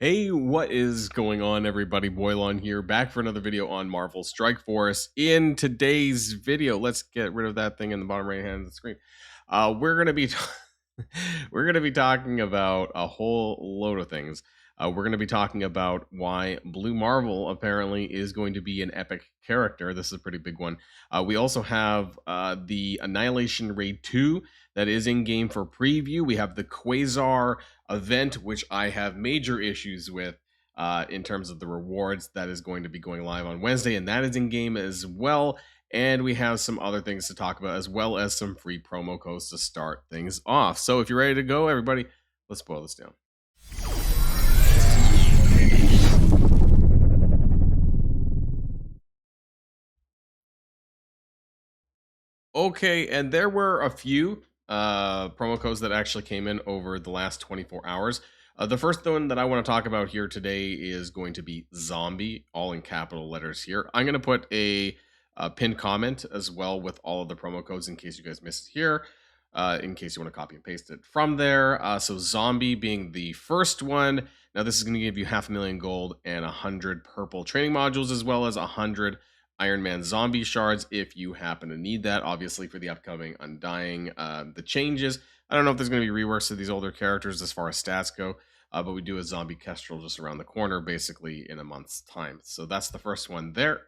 Hey, what is going on, everybody? Boilon here, back for another video on Marvel Strike Force. In today's video, let's get rid of that thing in the bottom right hand of the screen. We're gonna be we're gonna be talking about a whole load of things. We're gonna be talking about why Blue Marvel apparently is going to be an epic character. This is a pretty big one. We also have the Annihilation Raid 2 that is in game for preview. We have the Quasar event, which I have major issues with in terms of the rewards. That is going to be going live on Wednesday, and that is in game as well. And we have some other things to talk about, as well as some free promo codes to start things off. So if you're ready to go, everybody, let's boil this down. Okay, and there were a few promo codes that actually came in over the last 24 hours. The first one that I want to talk about here today is going to be zombie, all in capital letters here. I'm going to put a pinned comment as well with all of the promo codes in case you guys missed it here, in case you want to copy and paste it from there. So zombie being the first one. Now this is going to give you 500,000 gold and 100 purple training modules, as well as 100 Iron Man zombie shards if you happen to need that, obviously for the upcoming Undying. The changes, I don't know if there's going to be reworks of these older characters as far as stats go, but we do a zombie kestrel just around the corner basically in a month's time. So that's the first one there.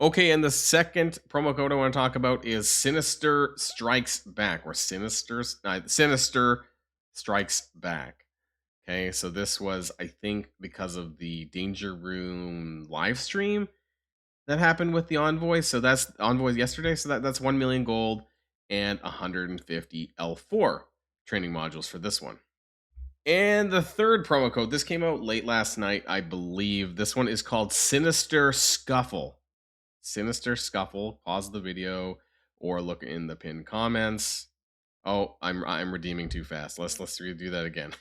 Okay, and the second promo code I want to talk about is Sinister Strikes Back, or Sinister Strikes Back. Okay, so this was, I think, because of the Danger Room live stream that happened with the Envoy. So that's Envoy yesterday. So that's 1 million gold and 150 L4 training modules for this one. And the third promo code, this came out late last night, I believe. This one is called Sinister Scuffle. Sinister Scuffle. Pause the video or look in the pinned comments. Oh, I'm redeeming too fast. Let's redo that again.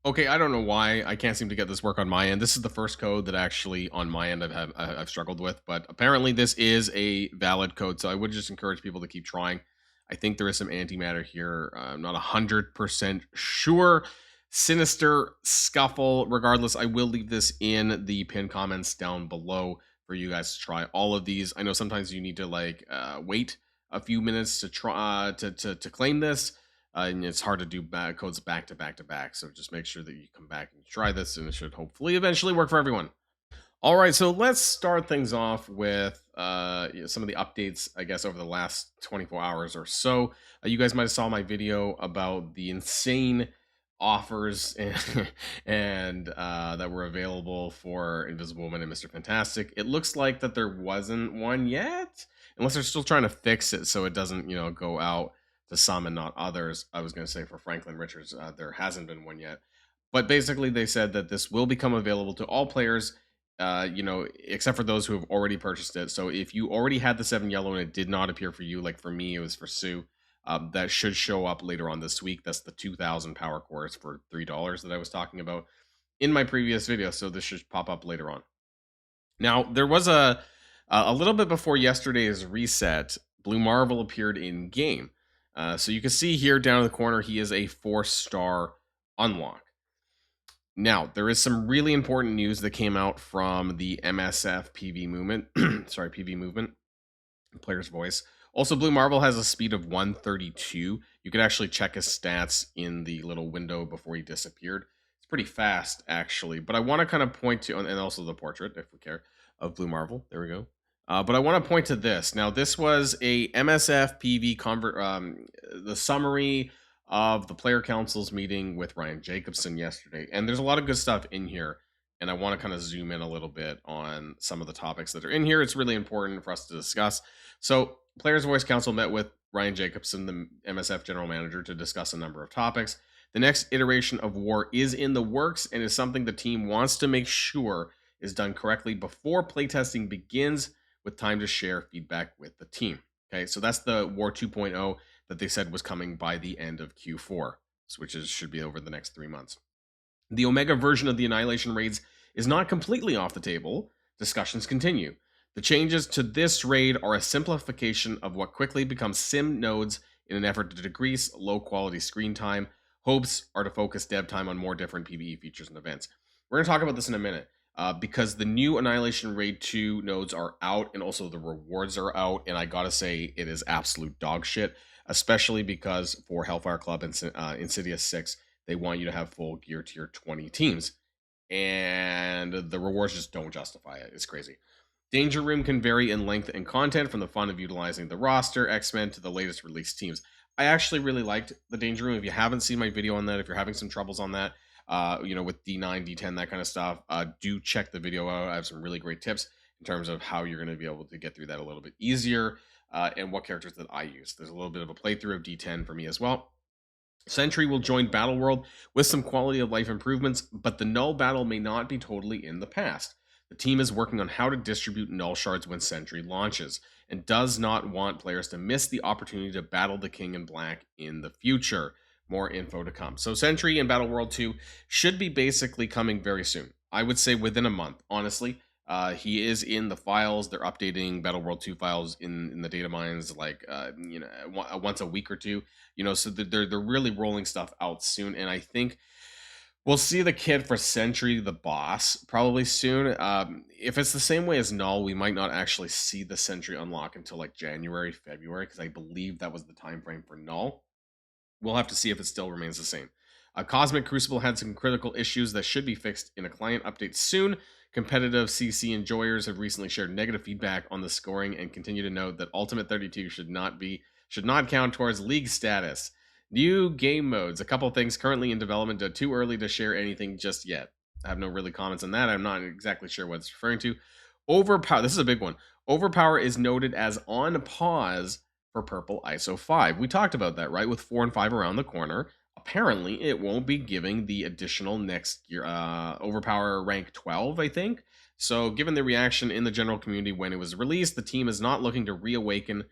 Okay, I don't know why I can't seem to get this work on my end. This is the first code that actually on my end I've struggled with, but apparently this is a valid code, so I would just encourage people to keep trying. I think there is some antimatter here. I'm not 100% sure. Sinister Scuffle. Regardless, I will leave this in the pinned comments down below for you guys to try all of these. I know sometimes you need to wait a few minutes to try to claim this. And it's hard to do codes back to back to back. So just make sure that you come back and try this, and it should hopefully eventually work for everyone. All right, so let's start things off with some of the updates, I guess, over the last 24 hours or so. You guys might have saw my video about the insane offers and that were available for Invisible Woman and Mr. Fantastic. It looks like that there wasn't one yet, unless they're still trying to fix it so it doesn't, go out to some and not others. I was going to say for Franklin Richards, there hasn't been one yet. But basically, they said that this will become available to all players, except for those who have already purchased it. So if you already had the 7 yellow and it did not appear for you, like for me, it was for Sue, that should show up later on this week. That's the 2,000 power cores for $3 that I was talking about in my previous video. So this should pop up later on. Now, there was a little bit before yesterday's reset, Blue Marvel appeared in game. So you can see here down in the corner, he is a 4-star unlock. Now, there is some really important news that came out from the MSF PV movement. Sorry, PV movement. Player's voice. Also, Blue Marvel has a speed of 132. You could actually check his stats in the little window before he disappeared. It's pretty fast, actually. But I want to kind of point to, and also the portrait, if we care, of Blue Marvel. There we go. But I want to point to this. Now, this was a MSF PV the summary of the Player Council's meeting with Ryan Jacobson yesterday. And there's a lot of good stuff in here. And I want to kind of zoom in a little bit on some of the topics that are in here. It's really important for us to discuss. So, Players Voice Council met with Ryan Jacobson, the MSF General Manager, to discuss a number of topics. The next iteration of war is in the works and is something the team wants to make sure is done correctly before playtesting begins, with time to share feedback with the team. Okay, so that's the War 2.0 that they said was coming by the end of Q4, which should be over the next 3 months. The Omega version of the Annihilation raids is not completely off the table. Discussions continue. The changes to this raid are a simplification of what quickly becomes sim nodes in an effort to decrease low-quality screen time. Hopes are to focus dev time on more different PvE features and events. We're going to talk about this in a minute because the new Annihilation Raid 2 nodes are out and also the rewards are out. And I got to say, it is absolute dog shit, especially because for Hellfire Club and Insidious 6, they want you to have full gear tier 20 teams. And the rewards just don't justify it. It's crazy. Danger Room can vary in length and content, from the fun of utilizing the roster, X-Men, to the latest released teams. I actually really liked the Danger Room. If you haven't seen my video on that, if you're having some troubles on that, with D9, D10, that kind of stuff, do check the video out. I have some really great tips in terms of how you're going to be able to get through that a little bit easier, and what characters that I use. There's a little bit of a playthrough of D10 for me as well. Sentry will join Battle World with some quality of life improvements, but the Null battle may not be totally in the past. The team is working on how to distribute Null shards when Sentry launches, and does not want players to miss the opportunity to battle the King in Black in the future. More info to come. So Sentry and Battle World 2 should be basically coming very soon. I would say within a month, honestly. He is in the files. They're updating Battle World 2 files in the data mines like once a week or two. So they're really rolling stuff out soon, and I think we'll see the kid for Sentry, the boss, probably soon. If it's the same way as Null, we might not actually see the Sentry unlock until like January, February, because I believe that was the time frame for Null. We'll have to see if it still remains the same. Cosmic Crucible had some critical issues that should be fixed in a client update soon. Competitive CC enjoyers have recently shared negative feedback on the scoring and continue to note that Ultimate 32 should not count towards league status. New game modes. A couple things currently in development. Too early to share anything just yet. I have no really comments on that. I'm not exactly sure what it's referring to. Overpower. This is a big one. Overpower is noted as on pause for Purple ISO 5. We talked about that, right? With 4 and 5 around the corner. Apparently, it won't be giving the additional next year Overpower rank 12, I think. So, given the reaction in the general community when it was released, the team is not looking to reawaken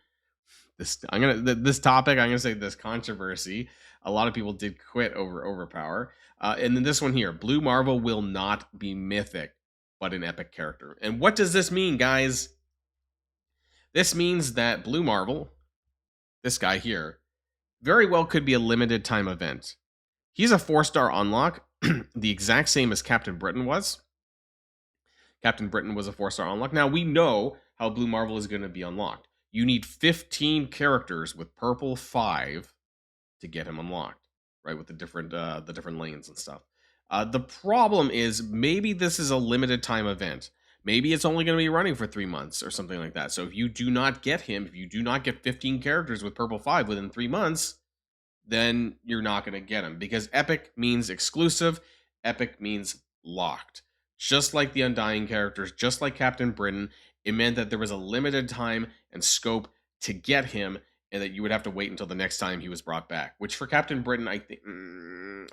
this topic. I'm gonna say this controversy. A lot of people did quit over Overpower, and then this one here: Blue Marvel will not be mythic, but an epic character. And what does this mean, guys? This means that Blue Marvel, this guy here, very well could be a limited time event. He's a 4-star unlock, the exact same as Captain Britain was. Captain Britain was a 4-star unlock. Now we know how Blue Marvel is going to be unlocked. You need 15 characters with purple 5 to get him unlocked, right? With the different lanes and stuff. The problem is maybe this is a limited time event. Maybe it's only going to be running for 3 months or something like that. So if you do not get him, if you do not get 15 characters with purple 5 within 3 months, then you're not going to get him, because epic means exclusive. Epic means locked. Just like the Undying characters, just like Captain Britain, it meant that there was a limited time and scope to get him, and that you would have to wait until the next time he was brought back, which for Captain Britain, I think,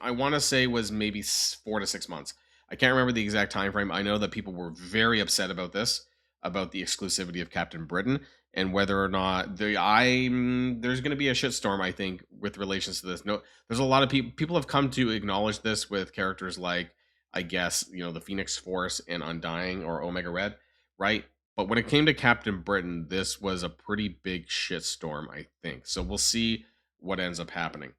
I want to say was maybe 4 to 6 months. I can't remember the exact time frame. I know that people were very upset about this, about the exclusivity of Captain Britain, and whether or not there's going to be a shitstorm, I think, with relations to this. No, there's a lot of people have come to acknowledge this with characters like, I guess, the Phoenix Force and Undying or Omega Red, right? But when it came to Captain Britain, this was a pretty big shitstorm, I think. So we'll see what ends up happening.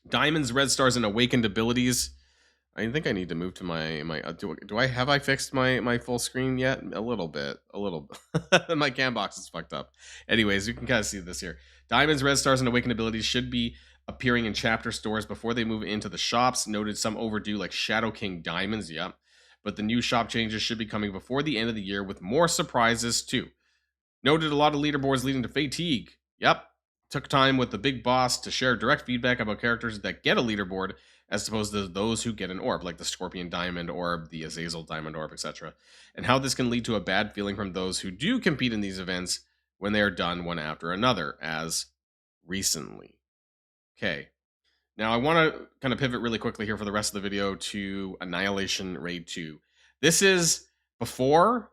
Diamonds, Red Stars, and Awakened abilities. I think I need to move to my have I fixed my full screen yet? A little bit. My cam box is fucked up. Anyways, you can kind of see this here. Diamonds, Red Stars, and Awakened abilities should be appearing in chapter stores before they move into the shops. Noted some overdue, like Shadow King Diamonds. Yep. But the new shop changes should be coming before the end of the year, with more surprises too. Noted a lot of leaderboards leading to fatigue. Yep. Took time with the big boss to share direct feedback about characters that get a leaderboard, as opposed to those who get an orb, like the Scorpion Diamond Orb, the Azazel Diamond Orb, etc. And how this can lead to a bad feeling from those who do compete in these events when they are done one after another, as recently. Okay. Now I want to kind of pivot really quickly here for the rest of the video to Annihilation Raid 2. This is before,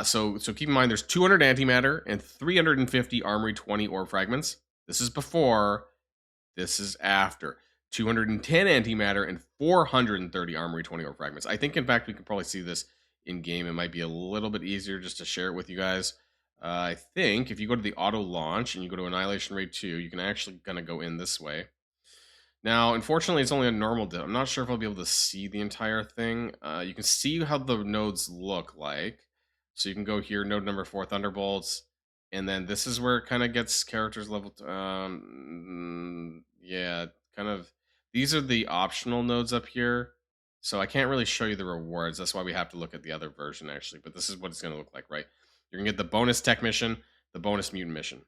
so keep in mind there's 200 antimatter and 350 Armory 20 orb fragments. This is before, this is after. 210 antimatter and 430 Armory 20 orb fragments. I think, in fact, we can probably see this in game. It might be a little bit easier just to share it with you guys. I think if you go to the auto launch and you go to Annihilation Raid 2, you can actually kind of go in this way. Now, unfortunately, it's only a normal div. I'm not sure if I'll be able to see the entire thing. You can see how the nodes look like. So you can go here, node number 4, Thunderbolts. And then this is where it kind of gets characters leveled. Yeah, kind of. These are the optional nodes up here. So I can't really show you the rewards. That's why we have to look at the other version, actually. But this is what it's going to look like, right? You're going to get the bonus tech mission, the bonus mutant mission.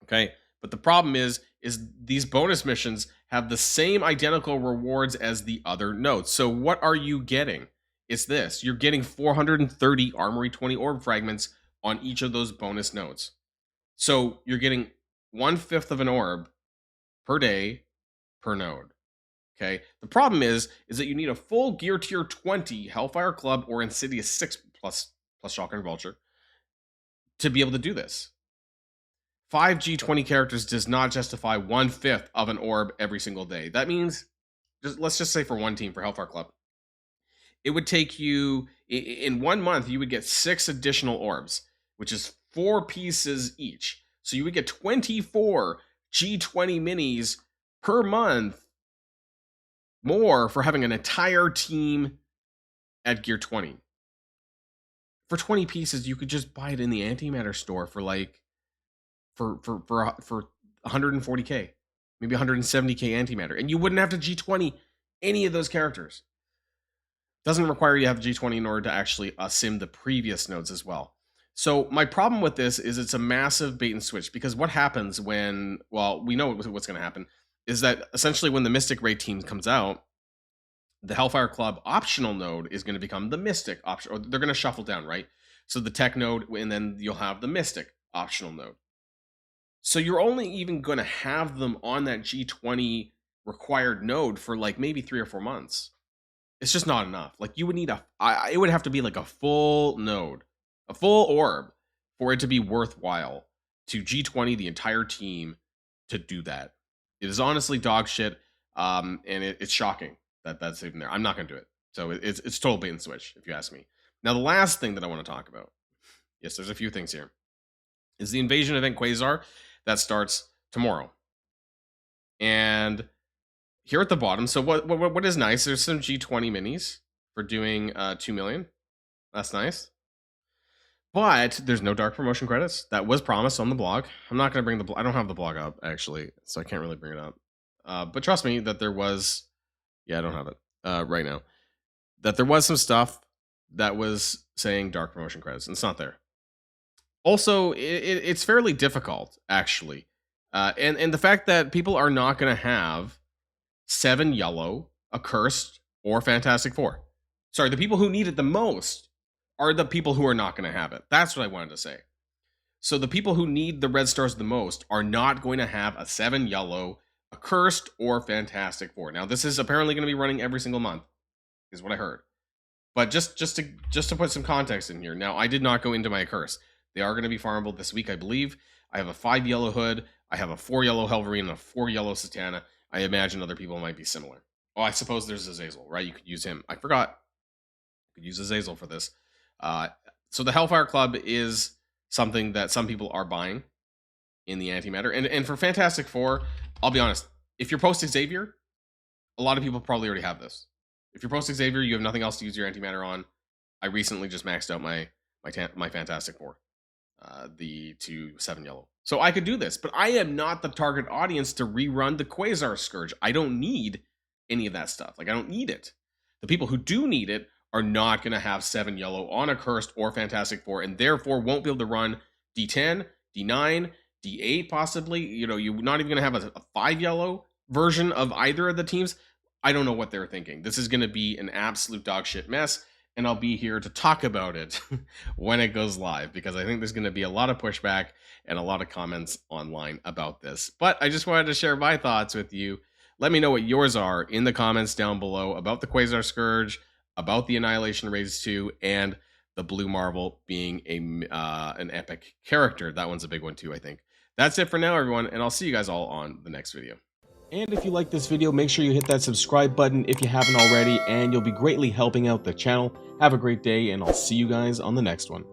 Okay, but the problem is these bonus missions have the same identical rewards as the other nodes. So what are you getting? It's this. You're getting 430 Armory 20 orb fragments on each of those bonus nodes. So you're getting 1/5 of an orb per day per node. Okay. The problem is that you need a full gear tier 20 Hellfire Club or Insidious 6 plus Shocker and Vulture to be able to do this. 5 G20 characters does not justify 1/5 of an orb every single day. That means, let's just say for one team, for Hellfire Club, it would take you, in 1 month, you would get 6 additional orbs, which is 4 pieces each. So you would get 24 G20 minis per month more for having an entire team at gear 20. For 20 pieces, you could just buy it in the antimatter store for like for 140k, maybe 170k antimatter, and you wouldn't have to G20 any of those characters. Doesn't require you to have G20 in order to actually sim the previous nodes as well. So my problem with this is it's a massive bait and switch, because what happens when, well, we know what's going to happen, is that essentially when the Mystic Raid team comes out, the Hellfire Club optional node is going to become the Mystic option, or they're going to shuffle down, right? So the Tech node, and then you'll have the Mystic optional node. So you're only even going to have them on that G20 required node for like maybe 3 or 4 months. It's just not enough. Like you would need it would have to be like a full node, a full orb for it to be worthwhile to G20 the entire team to do that. It is honestly dog shit, and it's shocking that that's even there. I'm not going to do it. So it's total bait and switch, if you ask me. Now, the last thing that I want to talk about, yes, there's a few things here, is the invasion event Quasar that starts tomorrow. And here at the bottom, so what is nice, there's some G20 minis for doing 2 million. That's nice. But there's no dark promotion credits. That was promised on the blog. I'm not going to bring I don't have the blog up, actually, so I can't really bring it up. But trust me that there was, yeah, I don't have it right now, that there was some stuff that was saying dark promotion credits, and it's not there. Also, it's fairly difficult, actually. And the fact that people are not going to have 7 yellow, accursed, or Fantastic Four. Sorry, the people who need it the most are the people who are not going to have it. That's what I wanted to say. So the people who need the red stars the most are not going to have a 7 yellow, accursed, or Fantastic Four. Now, this is apparently going to be running every single month, is what I heard. But just to put some context in here, now I did not go into my accursed. They are going to be farmable this week, I believe. I have a 5 yellow hood, I have a 4 yellow Helverine, and a 4 yellow Satana. I imagine other people might be similar. Oh, I suppose there's Azazel, right? You could use him. I forgot. You could use Azazel for this. So the Hellfire Club is something that some people are buying in the antimatter. And for Fantastic Four, I'll be honest, if you're post Xavier, a lot of people probably already have this. If you're post Xavier, you have nothing else to use your antimatter on. I recently just maxed out my Fantastic Four, the 7 yellow. So I could do this, but I am not the target audience to rerun the Quasar Scourge. I don't need any of that stuff. Like, I don't need it. The people who do need it are not going to have 7 yellow on Accursed or Fantastic Four, and therefore won't be able to run D10, D9, D8 possibly. You know, you're not even going to have a 5 yellow version of either of the teams. I don't know what they're thinking. This is going to be an absolute dog shit mess, and I'll be here to talk about it when it goes live, because I think there's going to be a lot of pushback and a lot of comments online about this. But I just wanted to share my thoughts with you. Let me know what yours are in the comments down below about the Quasar Scourge, about the Annihilation Raids 2, and the Blue Marvel being an epic character. That one's a big one too, I think. That's it for now, everyone, and I'll see you guys all on the next video. And if you like this video, make sure you hit that subscribe button if you haven't already, and you'll be greatly helping out the channel. Have a great day, and I'll see you guys on the next one.